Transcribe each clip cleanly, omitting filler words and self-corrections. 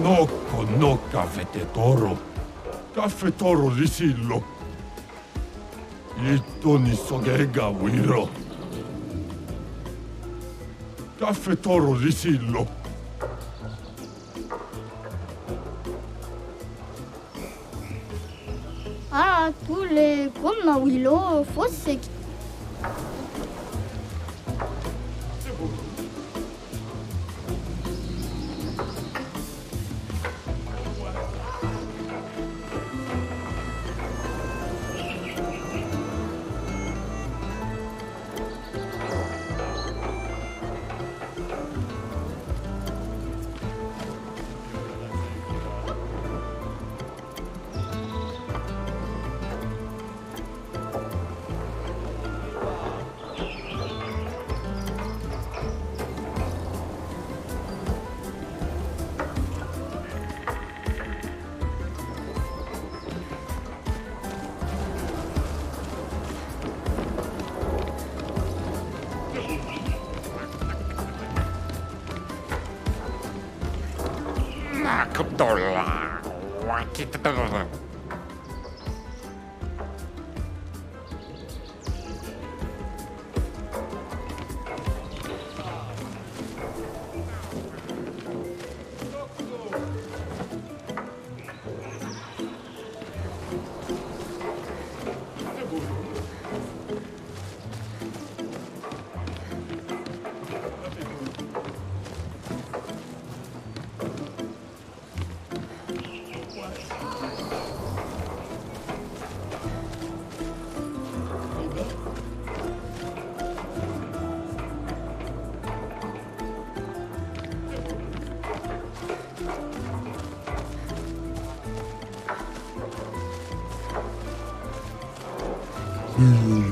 Nokko nokkafete toro. Kaffe toro risillo. Ittoni sogega wiro. Kaffe toro risillo. Ah, tous les comme Willow, fosse. Tola.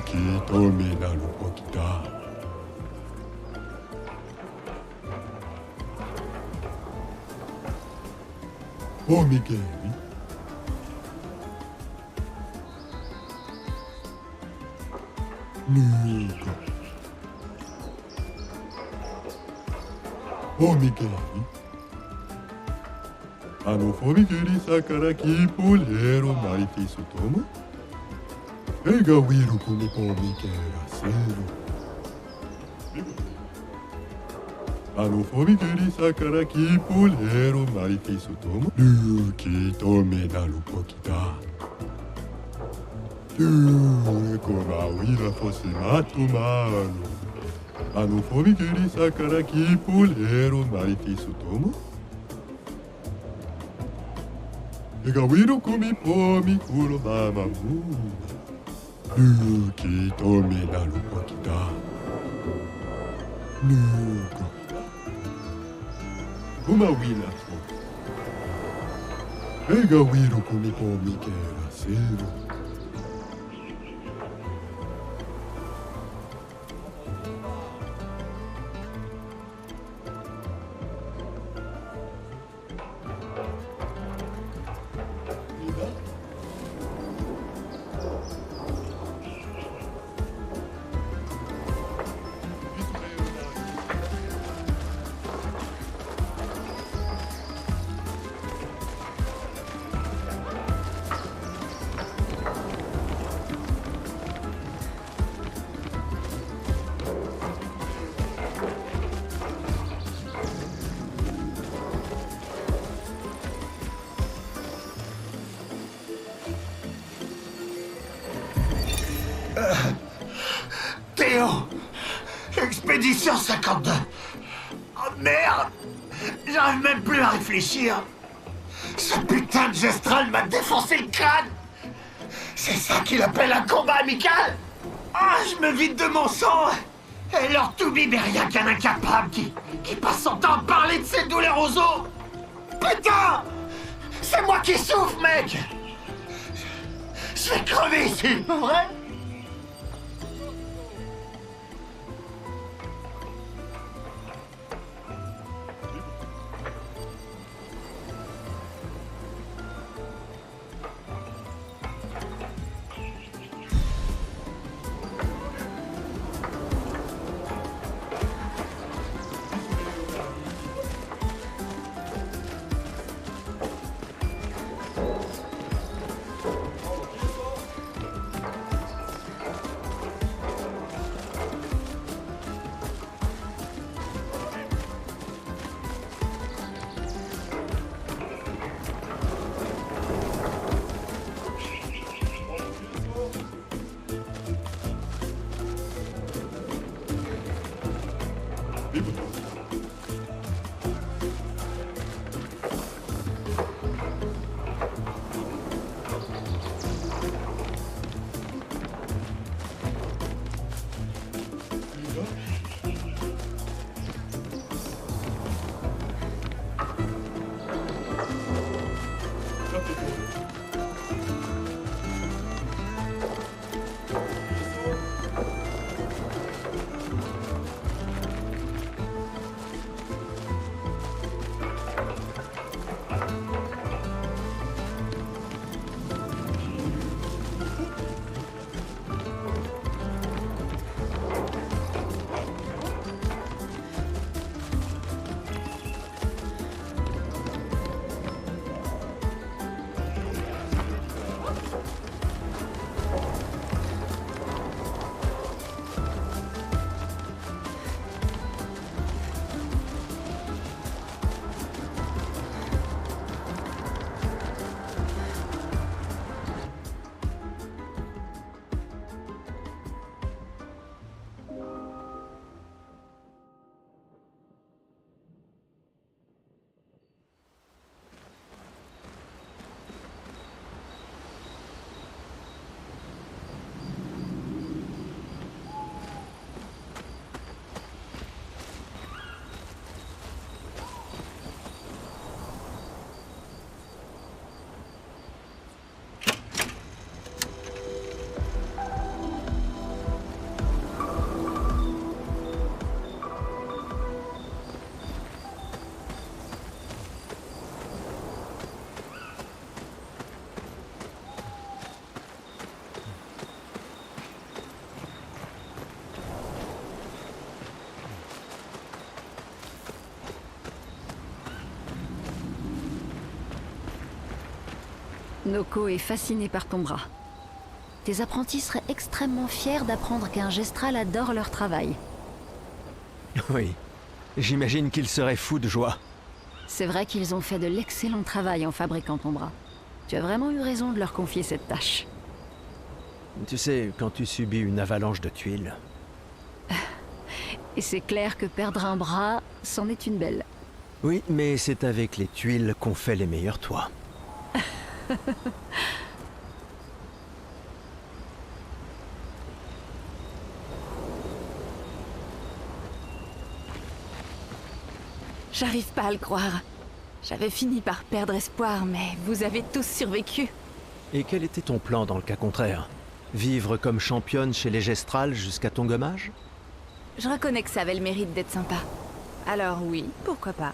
Kitome na lupokita. Omigeri. Nuga. Omigeri. Fomigeri sakara kipolero maritiso tomo. Ega wiru come pomikera sero. Fomigeri sakara kipolero maritiso tomo. Luki tome na lupokita. Koma wira fosse mato malo. Fomigeri sakara kipolero maritiso tomo. Ega wiru come pomi kuro mamamu. Luki tome na lupokita. Nuga. Uma wila fo. Ega wiru come pomikera sero. Théo, Expédition 52. Oh merde, j'arrive même plus à réfléchir. Ce putain de Gestral m'a défoncé le crâne. C'est ça qu'il appelle un combat amical. Ah, je me vide de mon sang. Et leur Toubib est rien qu'un incapable qui passe son temps à parler de ses douleurs aux os. Putain, c'est moi qui souffre, mec. Je vais crever ici, pas vrai? Noko est fasciné par ton bras. Tes apprentis seraient extrêmement fiers d'apprendre qu'un Gestral adore leur travail. Oui, j'imagine qu'ils seraient fous de joie. C'est vrai qu'ils ont fait de l'excellent travail en fabriquant ton bras. Tu as vraiment eu raison de leur confier cette tâche. Tu sais, quand tu subis une avalanche de tuiles... Et c'est clair que perdre un bras, c'en est une belle. Oui, mais c'est avec les tuiles qu'on fait les meilleurs toits. J'arrive pas à le croire. J'avais fini par perdre espoir, mais vous avez tous survécu. Et quel était ton plan dans le cas contraire? Vivre comme championne chez les Gestrals jusqu'à ton gommage? Je reconnais que ça avait le mérite d'être sympa. Alors oui, pourquoi pas.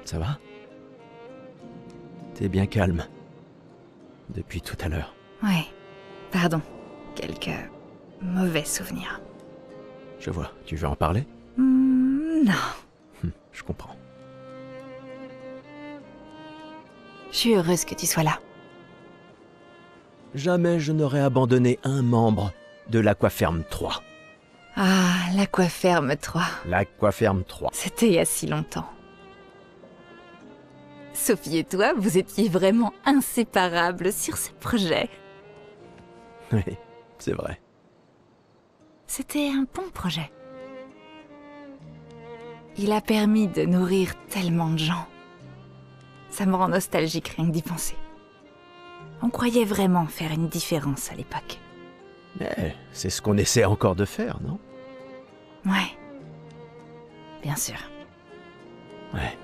Ça va? T'es bien calme. Depuis tout à l'heure. Ouais, pardon. Quelques mauvais souvenirs. Je vois. Tu veux en parler? Non. Je comprends. Je suis heureuse que tu sois là. Jamais je n'aurais abandonné un membre de l'Aquaferme 3. Ah, l'Aquaferme 3. L'Aquaferme 3. C'était il y a si longtemps. Sophie et toi, vous étiez vraiment inséparables sur ce projet. Oui, c'est vrai. C'était un bon projet. Il a permis de nourrir tellement de gens. Ça me rend nostalgique rien que d'y penser. On croyait vraiment faire une différence à l'époque. Mais c'est ce qu'on essaie encore de faire, non? Ouais. Bien sûr. Ouais.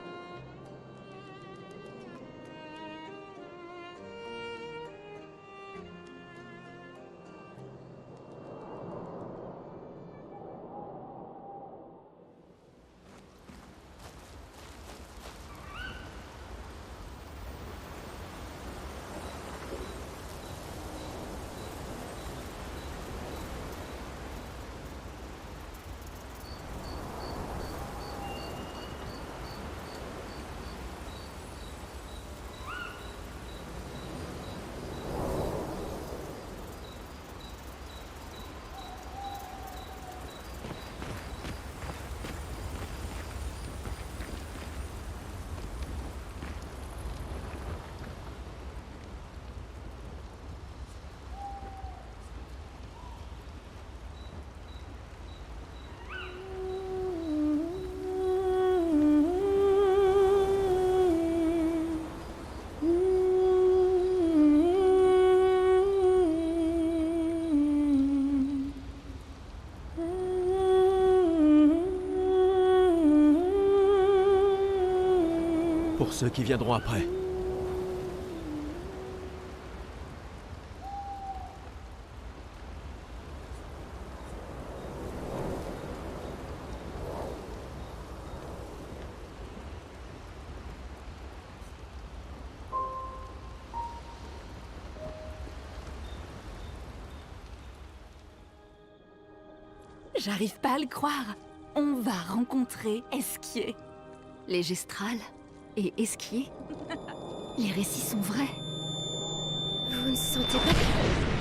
Pour ceux qui viendront après. J'arrive pas à le croire. On va rencontrer Esquier. Les Gestrals et Esquier. Les récits sont vrais. Vous ne sentez pas que...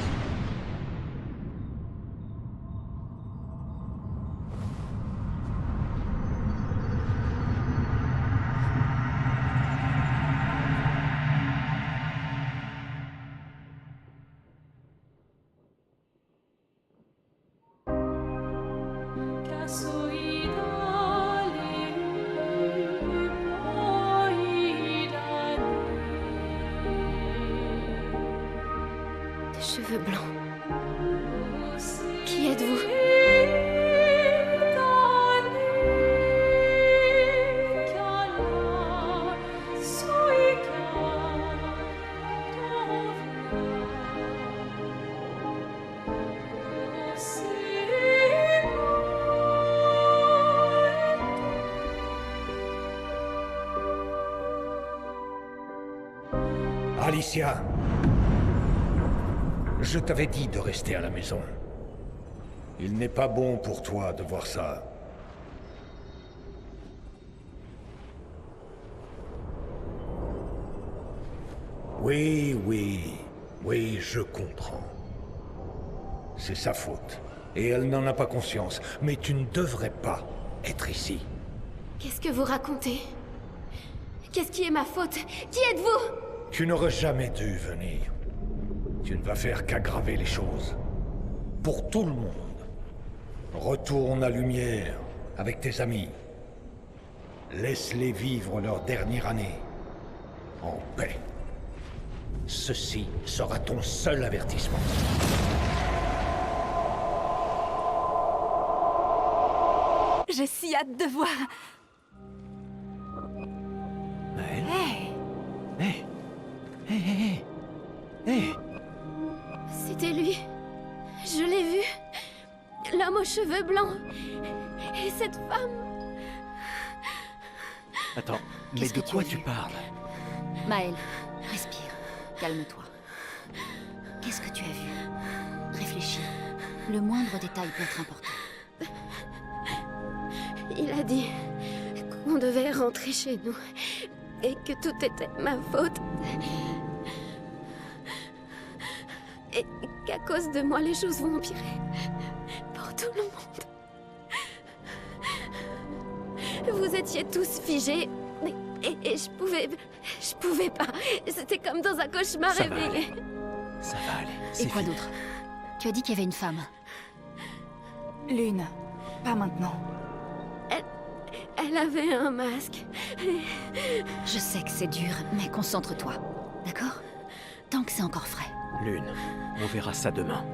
Cheveux blancs. Qui êtes-vous? Alicia, je t'avais dit de rester à la maison. Il n'est pas bon pour toi de voir ça. Oui, je comprends. C'est sa faute. Et elle n'en a pas conscience. Mais tu ne devrais pas être ici. Qu'est-ce que vous racontez? Qu'est-ce qui est ma faute? Qui êtes-vous? Tu n'aurais jamais dû venir. Tu ne vas faire qu'aggraver les choses. Pour tout le monde. Retourne à Lumière, avec tes amis. Laisse-les vivre leur dernière année. En paix. Ceci sera ton seul avertissement. J'ai si hâte de voir. Maëlle? Hey, Hé! C'était lui. Je l'ai vu. L'homme aux cheveux blancs. Et cette femme. Attends, Mais Qu'est-ce de que tu quoi as tu vu? parles? Maël, respire. Calme-toi. Qu'est-ce que tu as vu? Réfléchis. Le moindre détail peut être important. Il a dit qu'on devait rentrer chez nous et que tout était ma faute. Et qu'à cause de moi, les choses vont empirer pour tout le monde. Vous étiez tous figés et je pouvais pas. C'était comme dans un cauchemar Ça va réveillé. Ça va aller. Et C'est quoi fini. d'autre? Tu as dit qu'il y avait une femme. Lune, pas maintenant. Elle avait un masque. Je sais que c'est dur, mais concentre-toi. D'accord? Tant que c'est encore frais. Lune, on verra ça demain.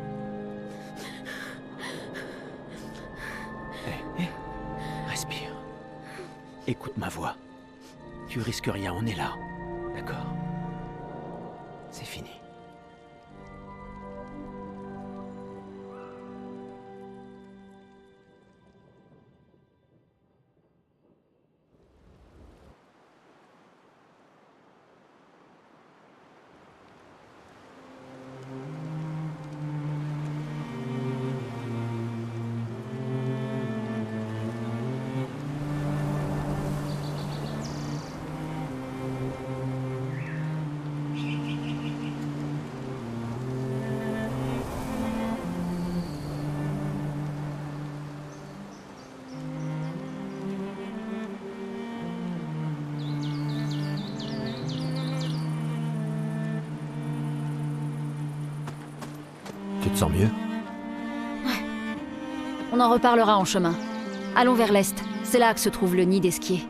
Hé, respire. Écoute ma voix. Tu risques rien, on est là. D'accord? C'est fini. Tu te sens mieux? On en reparlera en chemin. Allons vers l'est. C'est là que se trouve le nid d'Esquier.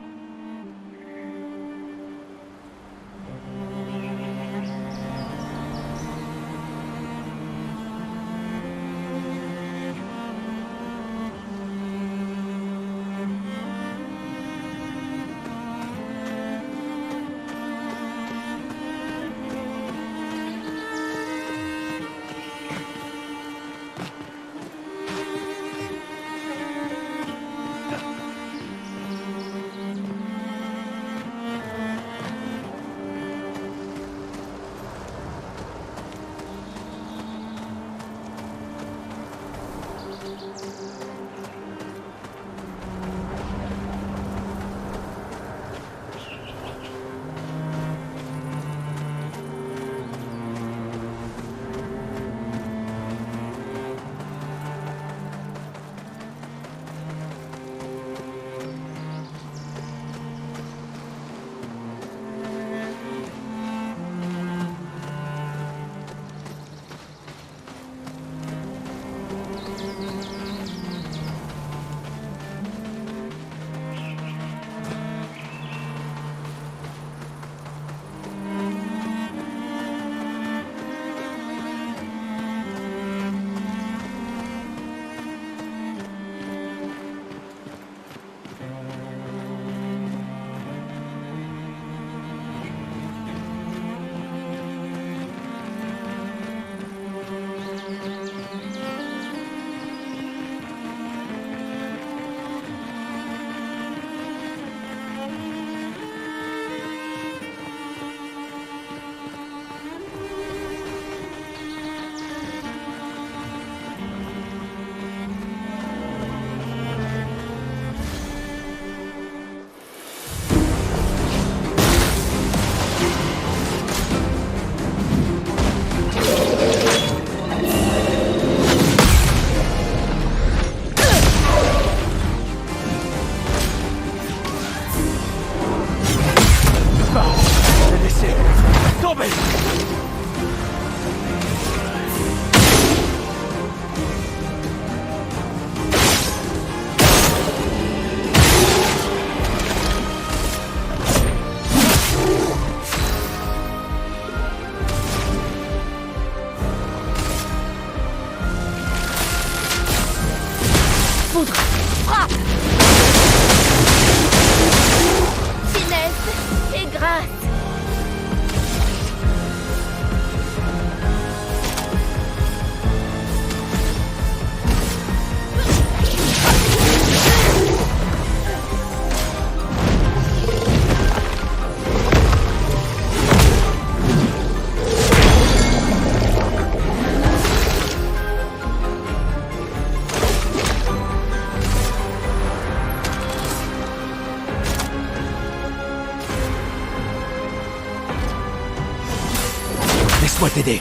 Laisse-moi t'aider.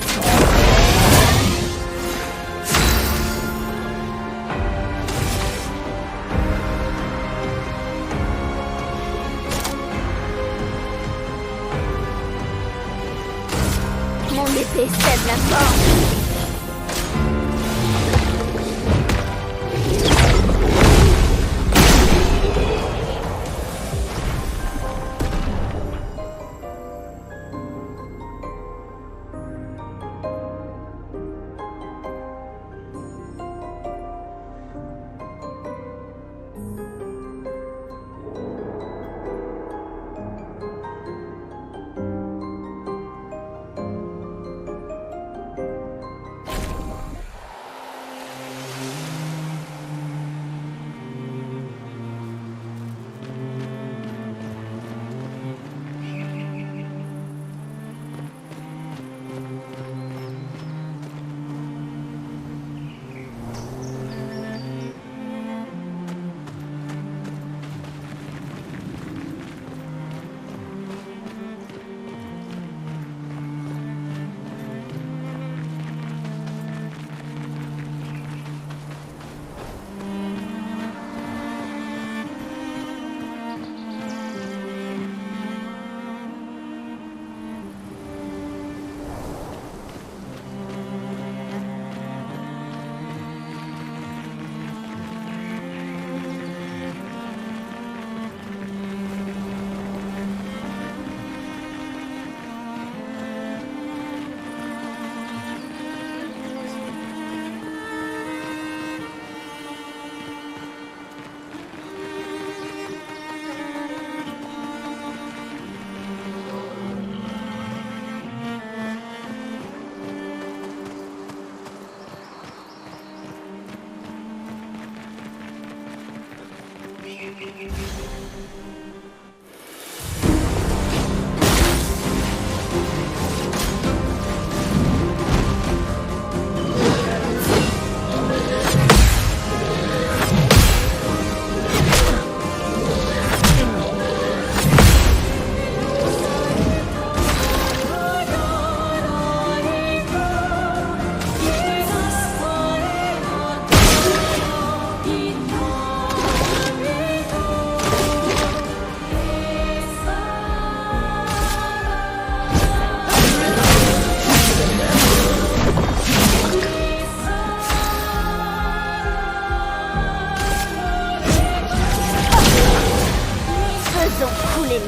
Mon épée sème la mort.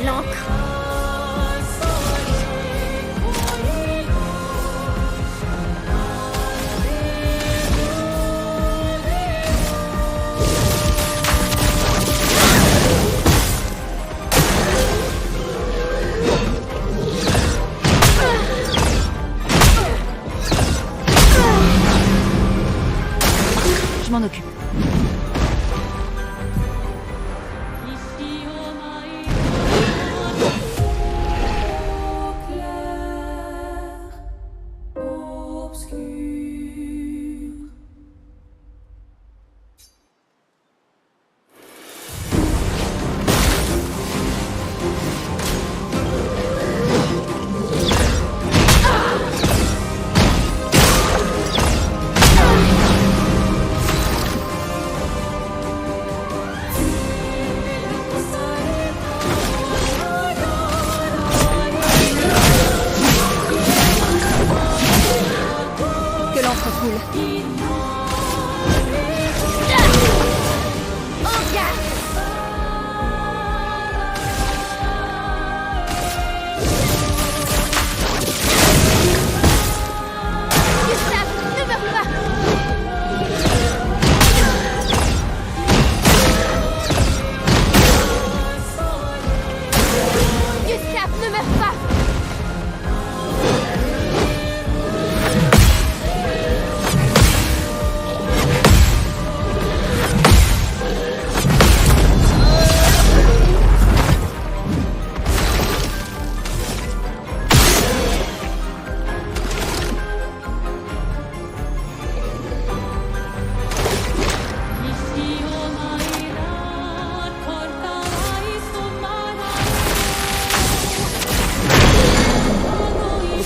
l'encre. Je m'en occupe.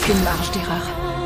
Aucune marge d'erreur.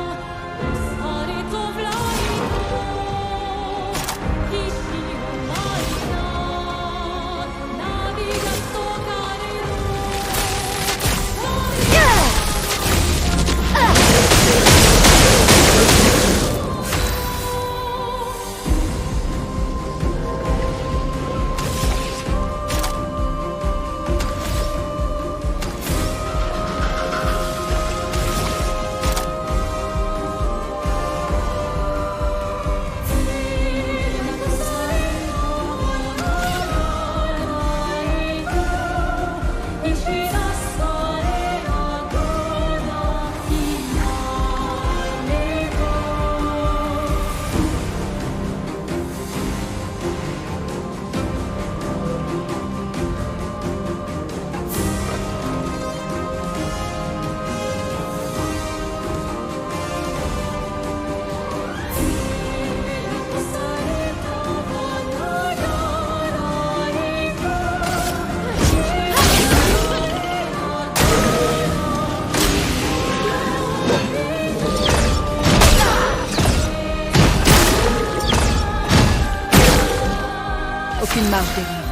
marge d'erreur.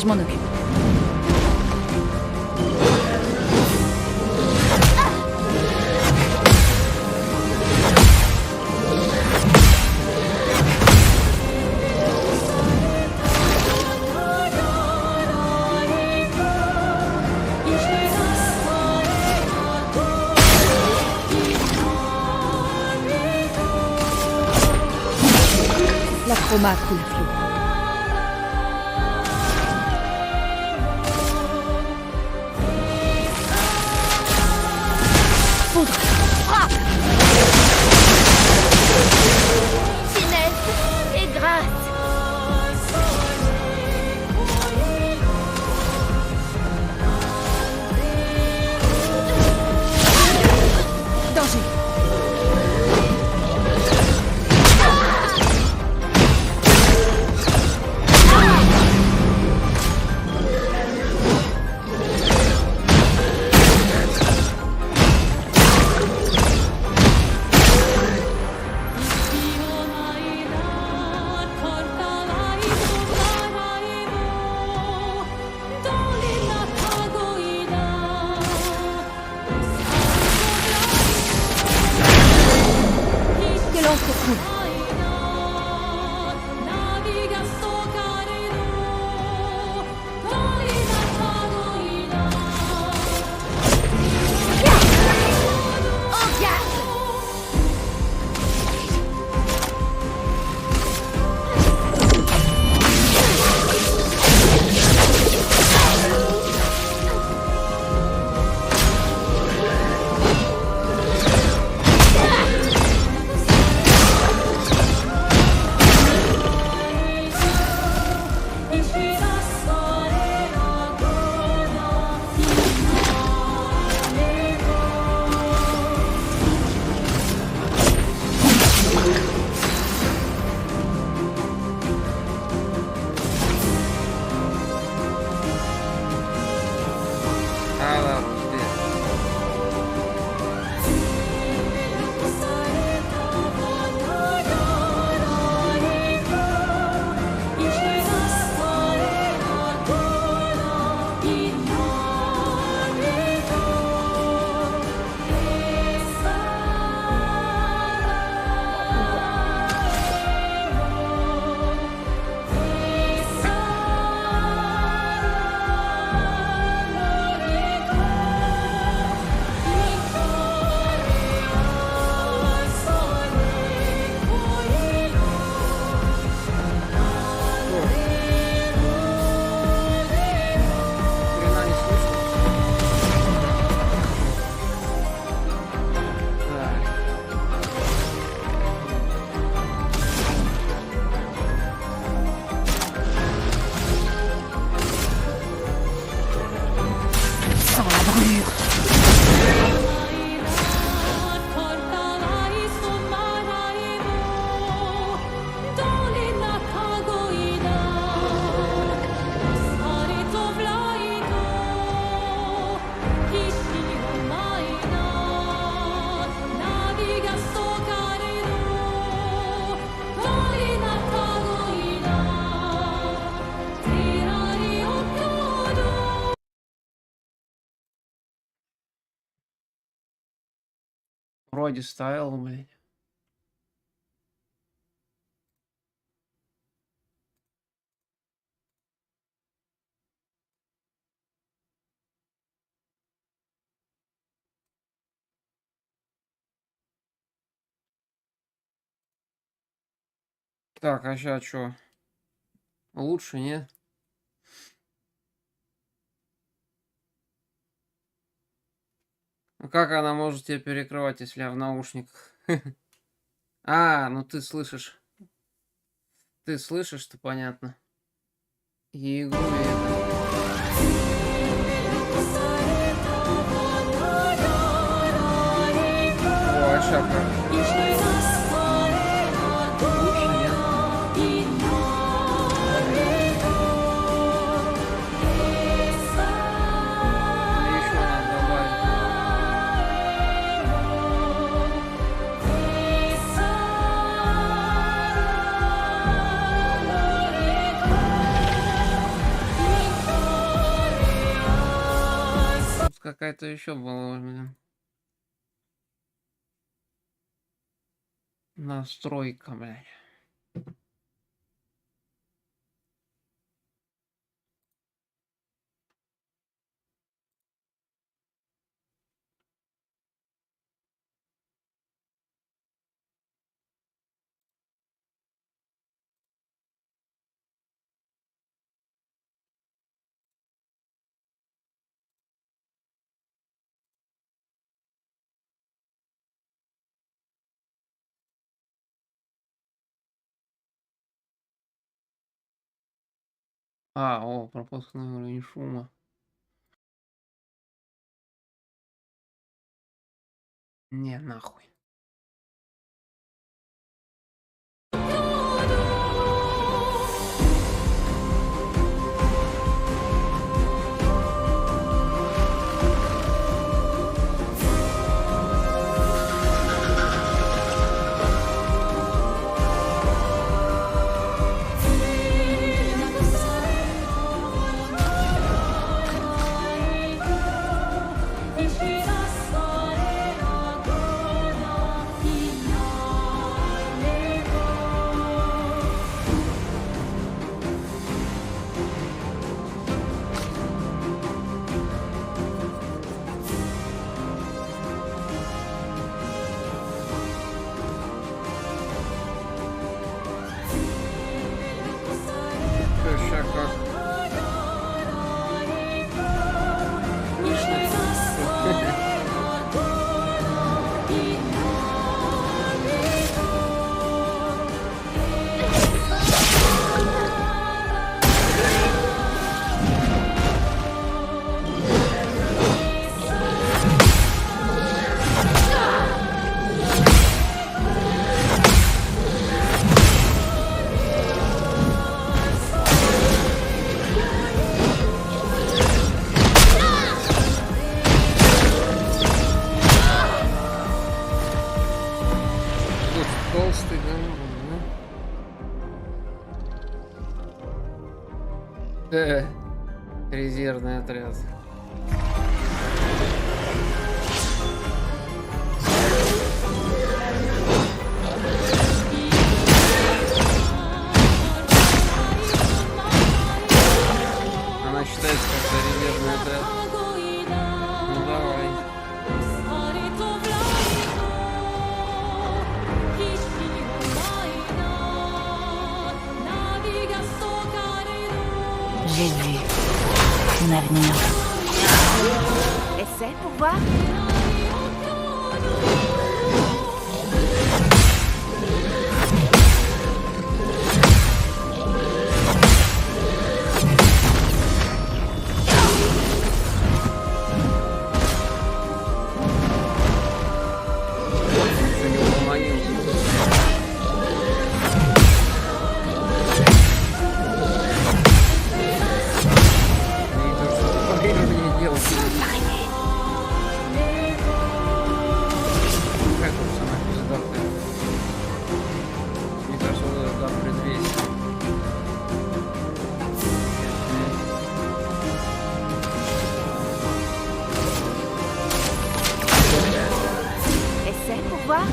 Je m'en occupe. La chroma coule à flot. Foudre, frappe, Finesse et grâce. danger. Que l'encre coule. En garde. Ah lá, beleza. Хрена не слышно. Так. Sans la brûlure. Вроде ставил, блин. Так, а сейчас что? Лучше, нет? А как она может тебя перекрывать, если я в наушниках? А, ну ты слышишь. Ты слышишь-то, понятно. И игру, и это. О, шапка. Лучше, нет? Или еще надо добавить? Тут какая-то еще была, блин. Настройка, блядь. А, о, пропускной уровень шума. Не, нахуй. Ща как? Вот толстый, да? Резервный отряд. Она считается как резервный отряд. Ну давай. J'ai vu ton avenir. Essaie pour voir. За него помогился. И то, что времени делать. Какая тут самая пиздатая. Мне кажется, вот это там предвестие. Essaie pour voir.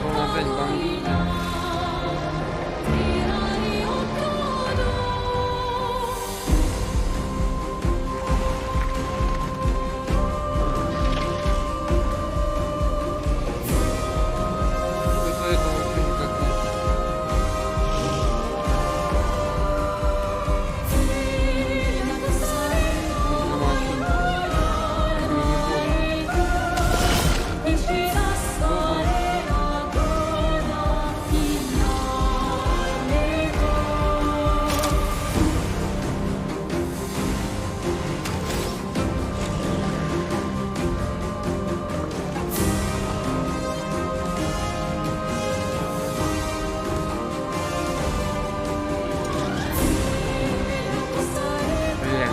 Он опять бомбит.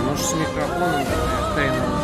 Может, с микрофоном хреново.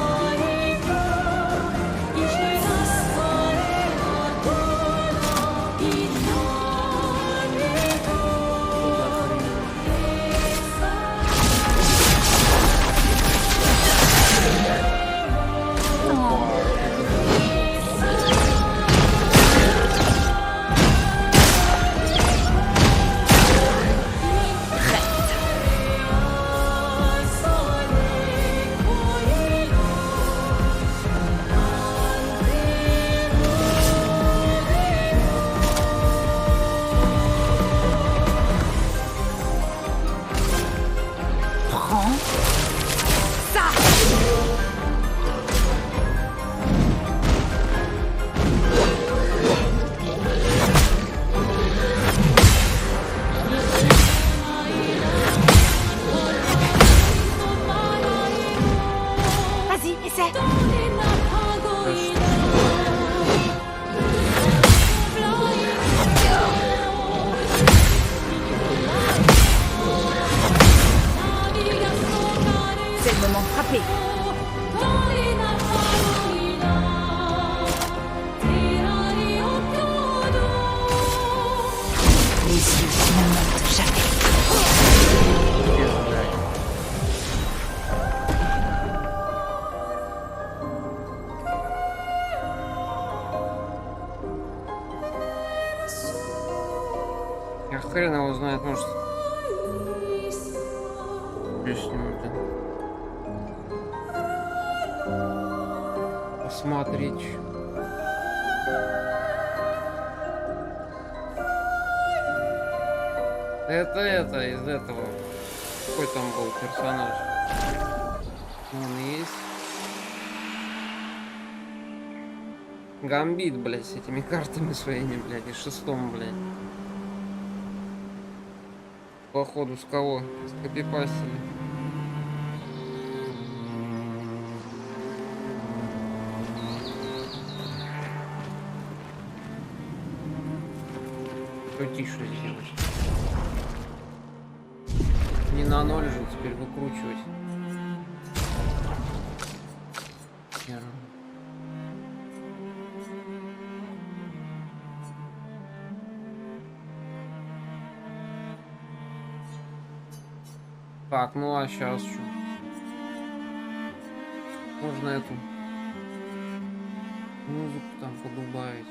Vas-y, essaie. C'est le moment de frapper. Les yeux qui ne mentent jamais. Я хрен его знает, может. Лишнему, блин. Посмотреть. Это из этого. Какой там был персонаж? Он есть. Гамбит, блядь, с этими картами своими, блядь, и шестом, блядь. Походу с кого? С копипастили. Что тише сделать? Не на ноль же теперь выкручивать. Хер. Так, ну а сейчас что? Можно эту музыку там подубавить.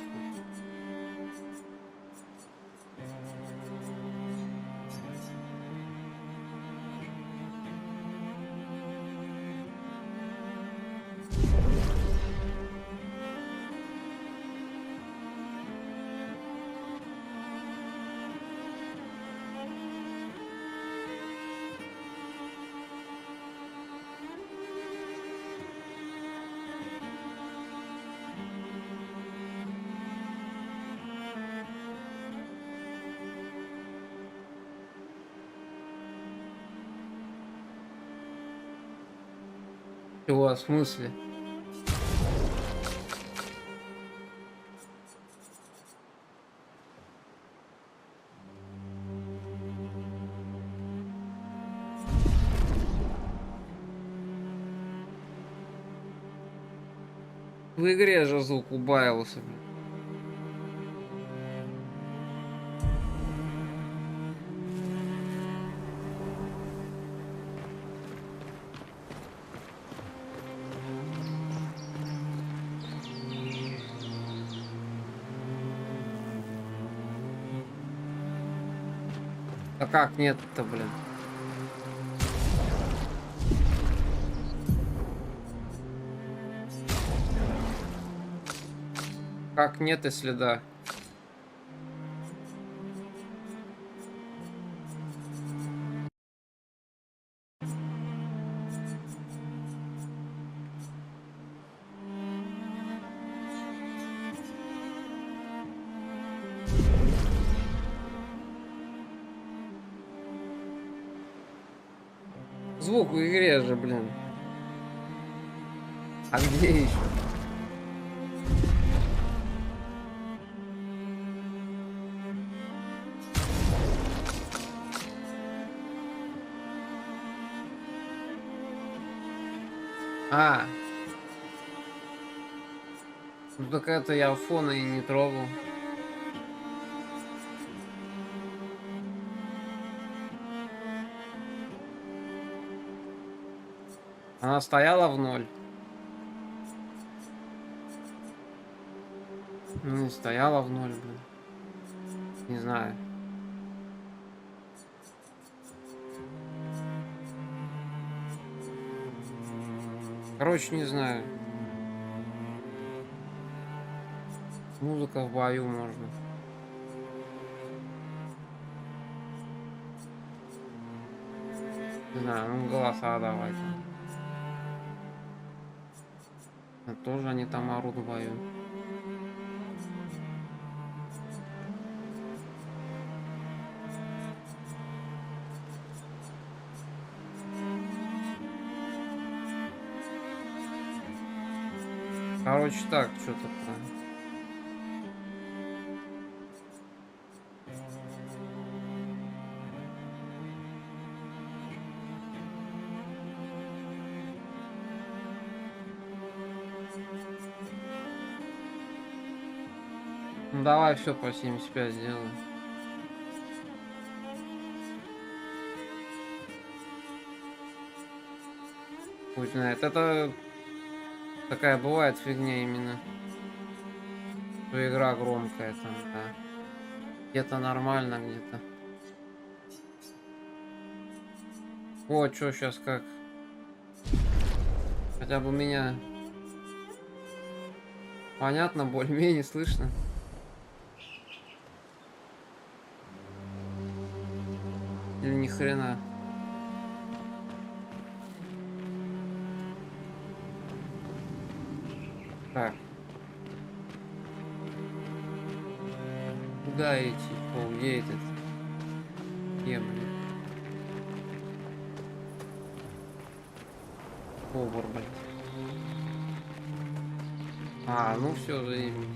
Чего, в смысле? В игре же звук убавился. А как нет-то, блин? Как нет и следа? Звук в игре же, блин. А где еще? А. Ну так это я фона и не трогал. Она стояла в ноль. Ну, не стояла в ноль, блин. Не знаю. Короче, не знаю. Музыка в бою можно. Не знаю, ну голоса давайте. Тоже они там орут в бою. Короче, так, что-то там. Ну, давай все по 75 сделаем. Пусть знает. Это такая бывает фигня именно. Что игра громкая там, да. Где-то нормально, где-то. Вот что сейчас как. Хотя бы меня понятно, более-менее слышно. Или ни хрена. Так. Куда идти? О, где этот? Где, блин? Повар, блин. А, ну все, заебись.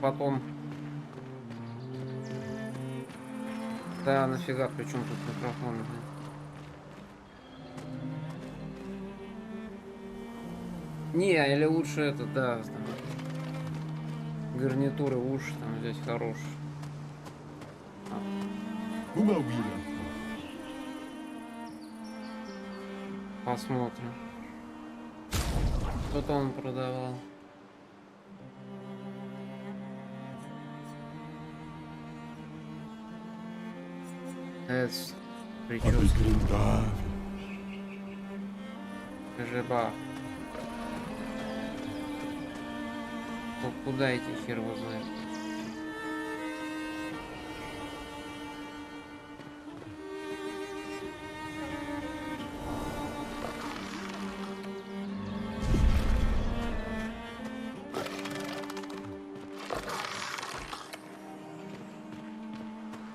Потом. Да, нафига, причем тут микрофон, блин. Не, или лучше это, да, там, гарнитуры уши там здесь хорошие. Ума Уилла. Посмотрим. Что-то он продавал. Это причем Avec Grindav. жеба. Куда идти, хер его знает.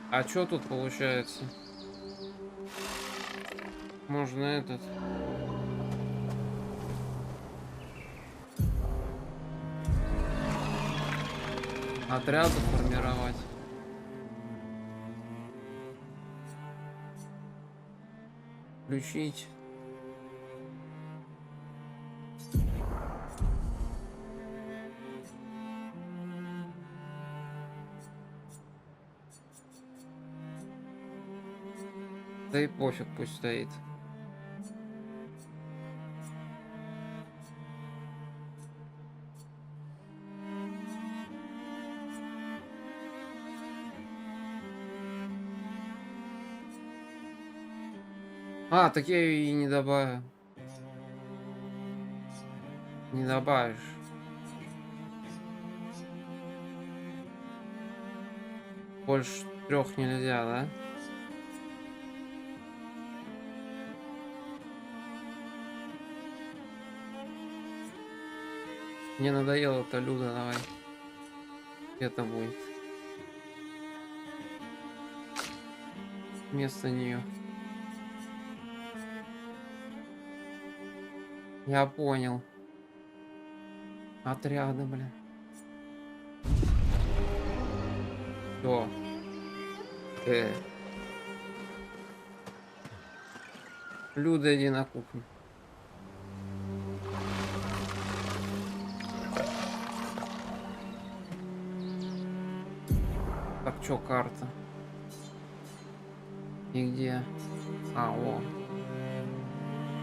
А чё тут получается? Можно этот... отряды формировать. Включить. Да и пофиг, пусть стоит. А, так я ее и не добавил. Не добавишь. Больше 3 нельзя, да? Мне надоело это Люда, давай. Это будет. Вместо нее. Я понял. Отряды, блин. Что? Люда, иди на кухню. Так, чё, карта? И где? А, о.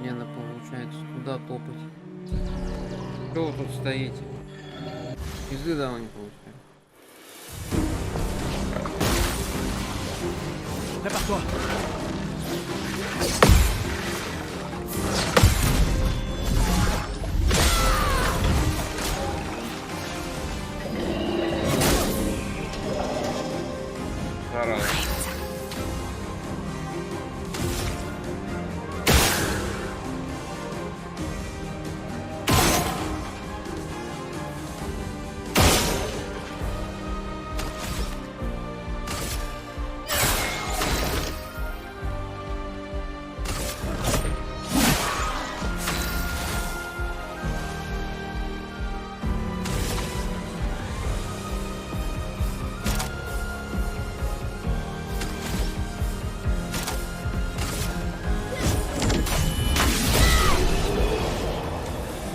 Мне надо, получается, туда топать. Чё вы тут стоите? Пизды давно не получается. Prépare-toi. Зараза.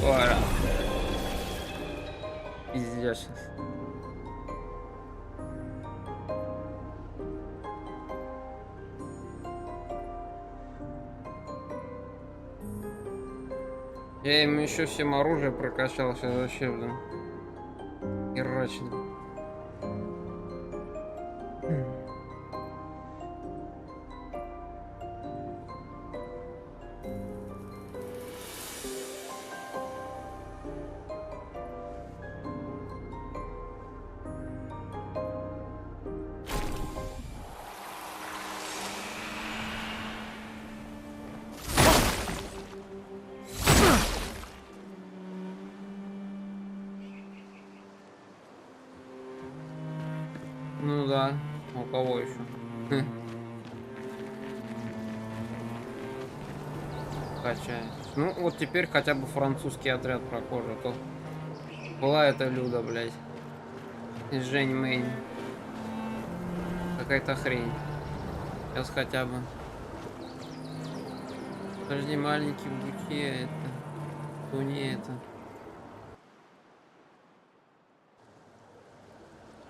Ora. Пиздец сейчас. Я им еще всем оружие прокачал, сейчас вообще, блин. Херачно. Ну да, у кого еще? Качает. Ну вот теперь хотя бы французский отряд прохожий. А то была эта Люда, блядь. И Жень Мэйн. Какая-то хрень. Сейчас хотя бы. Подожди, маленький в дуке это. То не это.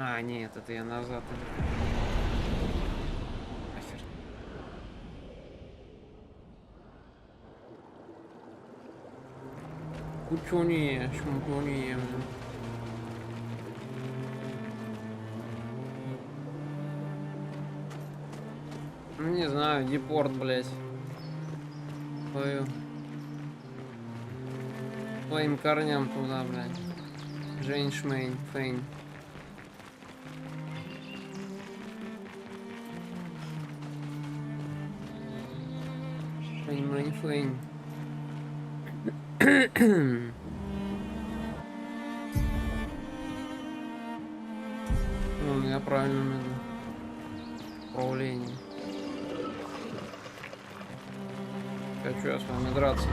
А, нет, это я назад. Нахер. Кучуни, шмутуни. Ну не знаю, депорт, блять. Своим корням туда, блядь. Жень Шмейн, Фейн. Фейн. Ну, я правильно иду. Управление. Хочу я с вами драться.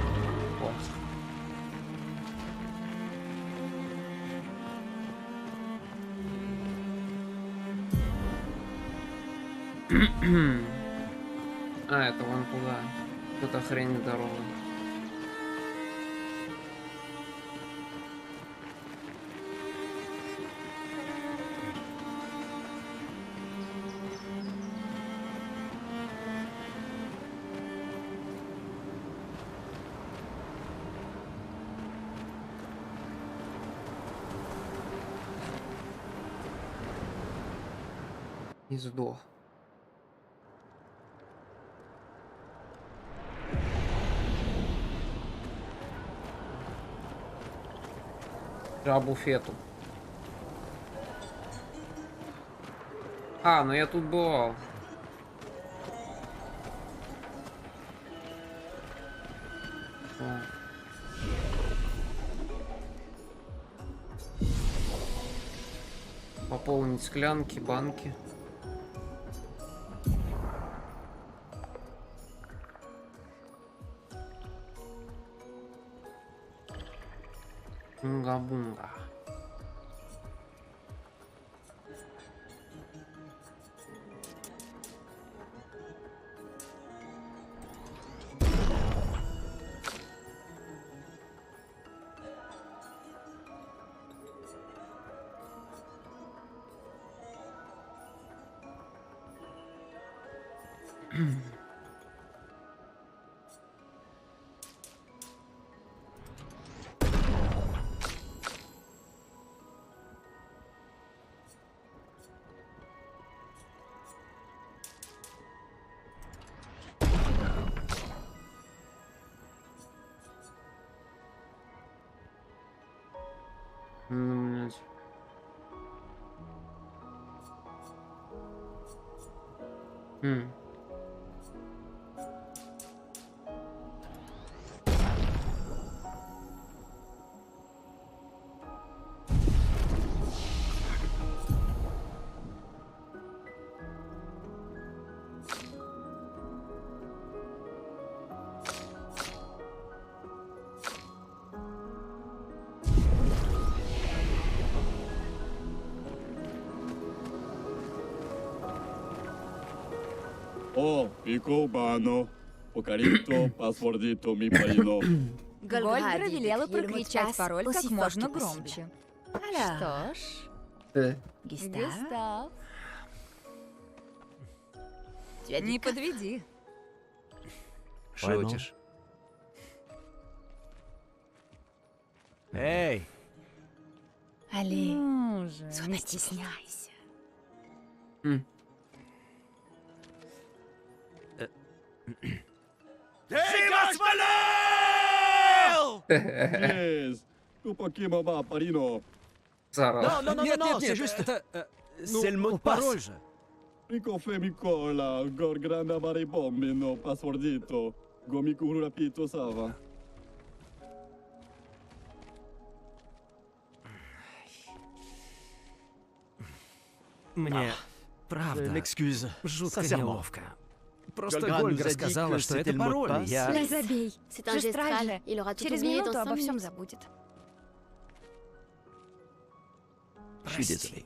О. А, это вон туда. Это хрень дорога. И сдох. буфету. А, ну я тут бывал. О. Пополнить склянки, банки. Бунга-бунга. Ну, блядь. О, пико бано. Покорито, паспордито, ми парино. Гольдра велела прокричать пароль как можно громче. Что ж, Густав, не подведи. Шутишь? Эй! allez, Ну же, sois не pas стесняйся. Yes. Tu покима ба парино. Зараза. Non, c'est juste... c'est le mot de parole. Mico fe micola, gor granda mare bombino, paszpordito. Gomiku rapito sava. Мне, правда, M'excuse. жутко Sincèrement. неловко. Просто Гольгран Гольга nous a dit сказала, que что c'était это le mot de пароль. passe. Я... Да забей. c'est un Жестраль gestral. же. Il aura tout Через oublié минуту dans 5 обо всем minutes. забудет. Je suis désolé.